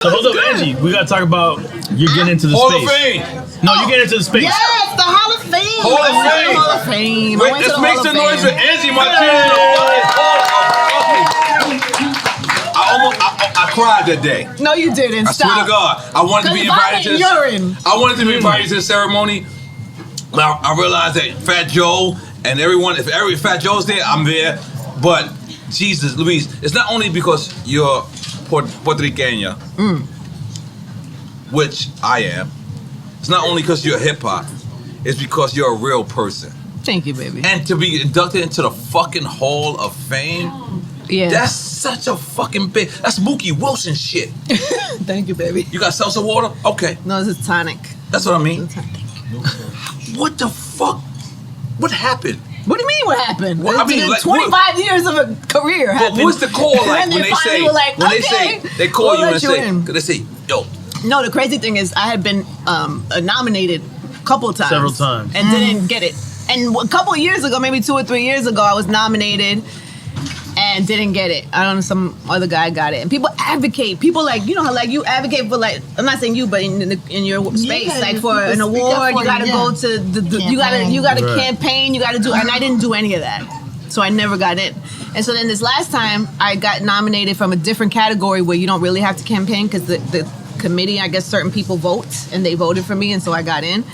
So hold up, Angie. We gotta talk about you're getting into the Hall space. of Fame. No, you're getting into the space. Yes, the Hall of Fame. Hall of Fame. Hall of Fame. Wait, let's make some noise for Angie Martinez. I cried that day. No, you didn't. I swear to God, I wanted to be invited to this. I wanted to be invited to the ceremony. Now I realized that Fat Joe and everyone, if every Fat Joe's there, I'm there. But Jesus, Louise, it's not only because you're Puerto Rican, which I am. It's not only because you're hip hop. It's because you're a real person. Thank you, baby. And to be inducted into the fucking Hall of Fame. Yeah. That's such a fucking big. That's Mookie Wilson shit. Thank you, baby. You got seltzer water? Okay. No, this is tonic. That's what I mean. Thank you. What the fuck? What happened? What do you mean? What happened? Well, I mean, like, 25 years of a career. But what's the call like and when they say? like, when okay, they call you we'll and say, they say, yo. No, the crazy thing is, I had been nominated a couple times, several times, and didn't get it. And a couple of years ago, maybe 2 or 3 years ago, I was nominated and didn't get it. I don't know, some other guy got it. And people advocate. People like, you know how like you advocate for like, I'm not saying you, but in your space, like for an award, you gotta go to the you gotta campaign, you gotta do, and I didn't do any of that. So I never got in. And so then this last time, I got nominated from a different category where you don't really have to campaign because the committee, I guess certain people vote, and they voted for me, and so I got in.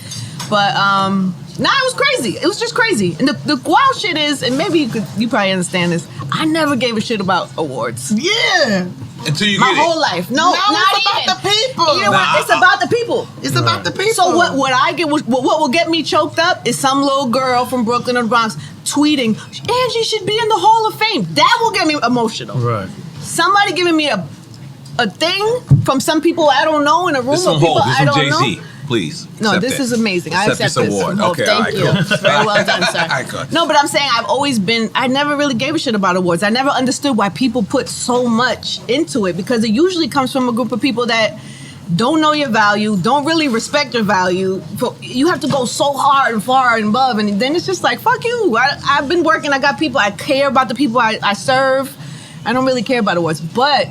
But it was crazy. It was just crazy. And the wild shit is, and maybe you probably understand this, I never gave a shit about awards. Yeah. Until you my get whole life. No, it's about the people. You know what? It's about the people. It's about the people. So what I get, what will get me choked up is some little girl from Brooklyn or the Bronx tweeting, Angie should be in the Hall of Fame. That will get me emotional. Right. Somebody giving me a thing from some people I don't know in a room of people I don't Jay-Z. know. Please. No, this is amazing. I accept this award. Oh, Okay, thank you. cool. Very well done, sir. All right, good. No, but I'm saying I never really gave a shit about awards. I never understood why people put so much into it, because it usually comes from a group of people that don't know your value, don't really respect your value. You have to go so hard and far and above, and then it's just like, fuck you. I've been working, I got people, I care about the people I serve. I don't really care about awards, but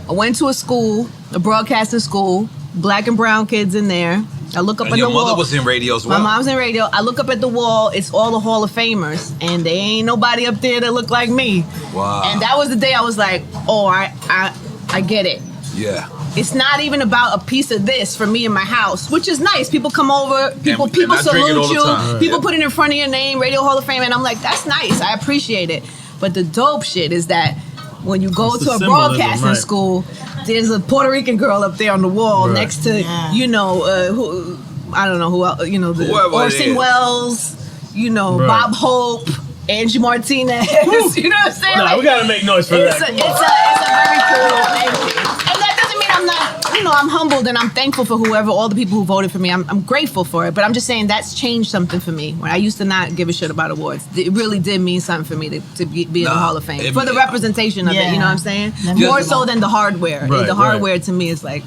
I went to a broadcasting school, black and brown kids in there. I look up at the wall. Your mother was in radio as well. My mom's in radio. I look up at the wall. It's all the Hall of Famers, and there ain't nobody up there that look like me. Wow. And that was the day I was like, oh, I get it. Yeah. It's not even about a piece of this for me in my house, which is nice. People come over, people and I drink it all salute the time. you, people put it in front of your name, Radio Hall of Fame, and I'm like, that's nice. I appreciate it. But the dope shit is that when you go to a broadcasting school, there's a Puerto Rican girl up there on the wall next to, you know, who I don't know who else, you know, Orson Welles, you know, Bob Hope, Angie Martinez. You know what I'm saying? Nah, we gotta make noise for that. It's a very cool thing. And that doesn't mean I'm not, you know, I'm humbled and I'm thankful for all the people who voted for me. I'm grateful for it. But I'm just saying that's changed something for me. When I used to not give a shit about awards, it really did mean something for me to be in the Hall of Fame. For the representation of it, you know what I'm saying? More so than the hardware. Right, the hardware to me is like...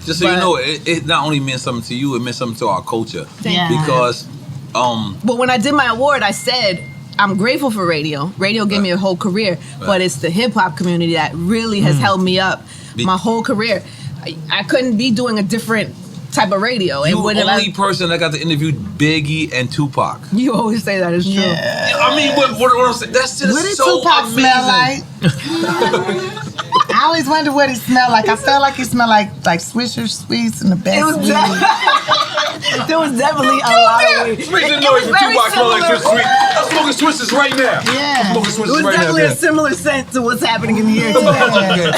Just so you know, it not only meant something to you, it meant something to our culture. Because... But when I did my award, I said... I'm grateful for radio. Radio gave me a whole career, but it's the hip hop community that really has held me up my whole career. I couldn't be doing a different type of radio. You the only person that got to interview Biggie and Tupac. You always say that is true. Yeah. I mean, what I'm saying, that's just what did so Tupac amazing. smell like? I always wonder what he smelled like. I felt like he smelled like Swisher Sweets in the best. There was definitely a lot of weed. Make the noise for Tupac smell like Swisher Sweets. I'm smoking Swishers right now. Yeah. I'm smoking Swishers It was right now. definitely a similar scent to what's happening in the air today.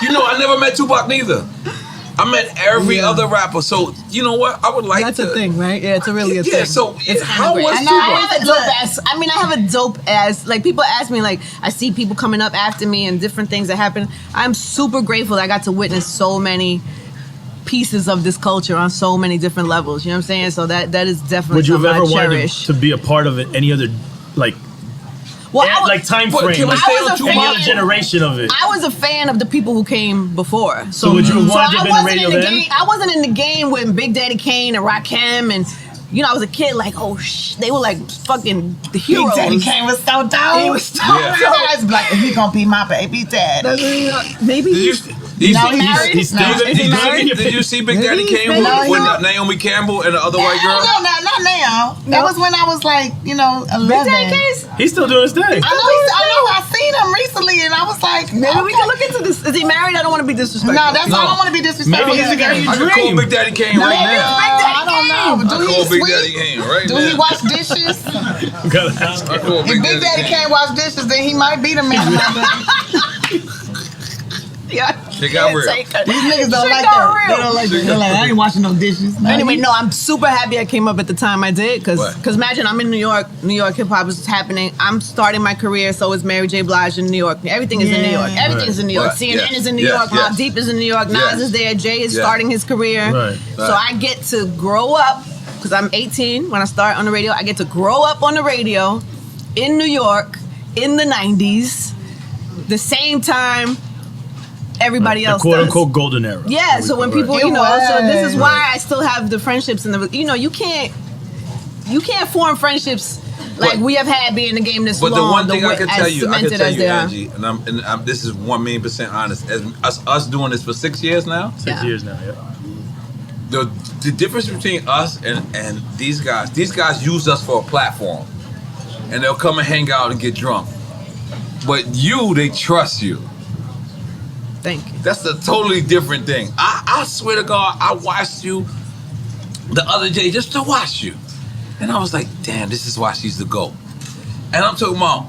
You know, I never met Tupac neither. I met every other rapper. So, you know what? I would like That's to... a thing, right? Yeah, it's really a thing. Yeah, so it's how was I Tupac? I have a dope ass, like people ask me, like I see people coming up after me and different things that happen. I'm super grateful that I got to witness so many pieces of this culture on so many different levels. You know what I'm saying? So that is definitely Would you have something ever I wanted cherish. to be a part of it? Any other, like, time frame? Can we stay on Tupac? Any other generation of it? I was a fan of the people who came before. So would you have wanted to have been in radio then? I wasn't in the game when Big Daddy Kane and Rakim and, you know, I was a kid like, they were like fucking the heroes. Big Daddy Kane was so dope. He was so dope. He was like, he gonna be my baby daddy. Maybe He's married? Did you see Big Daddy Kane with Naomi Campbell and the other white girl? No, not now. That was when I was like, 11. Big Daddy Kane's? He's still doing his thing. I seen him recently, and I was like, maybe we can look into this. Is he married? I don't want to be disrespectful. No, I don't want to be disrespectful. Maybe he's the guy you I can call dream. Big Daddy Kane right now. I don't know. I call Big Daddy Kane right now. Do he wash dishes? I call If Big Daddy can't wash dishes, then he might be the man. Yeah. Shit got real. These niggas don't like that. They don't like that. They're like, I ain't washing no dishes. Anyway, no, I'm super happy I came up at the time I did, because imagine I'm in New York. New York hip hop is happening. I'm starting my career. So is Mary J. Blige in New York. Everything is in New York. Everything's in New York. CNN is in New York. Mobb Deep is in New York. Nas is there. Jay is starting his career. So I get to grow up, because I'm 18 when I start on the radio. I get to grow up on the radio in New York in the 90s, the same time everybody else quote does. unquote golden era. Yeah, so when people, so this is why I still have the friendships and the, you can't form frienchips like we have had being in the game this long. But the one thing I can tell you, Angie, and I'm this is 1,000,000% honest. As us doing this for 6 years now. 6 years now, yeah. The difference between us and these guys use us for a platform, and they'll come and hang out and get drunk. But they trust you. Thank you. That's a totally different thing. I swear to God, I watched you the other day just to watch you. And I was like, damn, this is why she's the GOAT. And I'm talking about,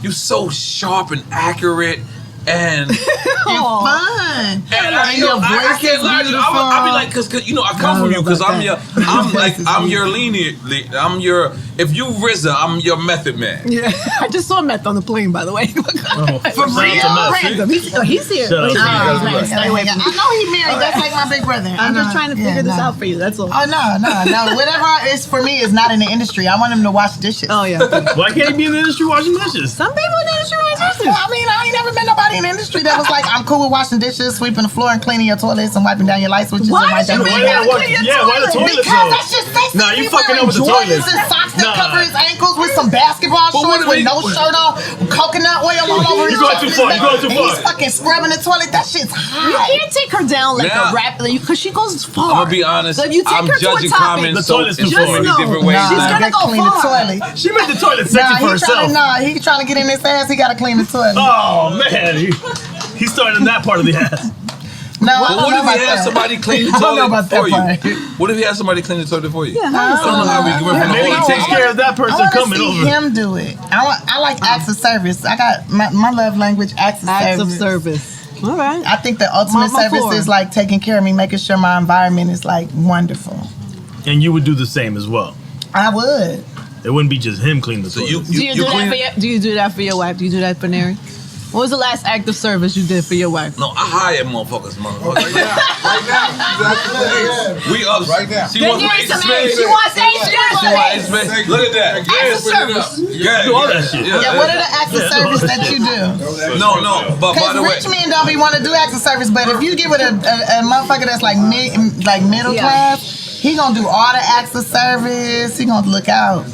you so sharp and accurate and fun. And your voice is beautiful. I'll be like, cause I come from you, cause I'm your lenient. If you RZA, I'm your Method Man. Yeah, I just saw Meth on the plane, by the way. For real? Random. He's here. I know he married. That's like my big brother. I'm just trying to figure this out for you. That's all. Oh no. Whatever is for me is not in the industry. I want him to wash dishes. Oh yeah. Why can't he be in the industry washing dishes? Some people in the industry wash dishes. I mean, I ain't never met nobody in the industry that was like, I'm cool with washing dishes, sweeping the floor, and cleaning your toilets and wiping down your light switches. Why and you my why the toilet? Because that's just sexy. Nah, you fucking up with the toilet. And socks that cover his ankles with some basketball shorts with no shirt on, coconut oil all over his chest. You're going too far. He's fucking scrubbing the toilet. That shit's hot. You can't take her down like a rapper because she goes far. I'm gonna be honest. So if you take I'm her judging to a topic, comments in so many different ways. She's gonna go clean far. the toilet. She made the toilet sexy for herself. He's trying to get in his ass. He gotta clean the toilet. Oh man, he started in that part of the ass. No, but what if he has somebody clean the toilet for you? What if he has somebody clean the toilet for you? Yeah, I don't know how we get from the maybe he whole takes care of that person coming over. I want to see him do it. I like acts of service. I got my love language, acts of service. All right. I think the ultimate service is like taking care of me, making sure my environment is like wonderful. And you would do the same as well. I would. It wouldn't be just him cleaning the toilet. Do you do that for your wife? Do you do that for Neri? What was the last act of service you did for your wife? No, I hire motherfuckers. Right now. We up right now. She wants Ace. She wants Ace. Look at that. Acts of service. Do all that shit. Yeah, what are the acts of service that you do? No. But by because the way, rich men don't be want to do acts of service, but if you give it a motherfucker that's like middle class, he gonna do all the acts of service. He gonna look out.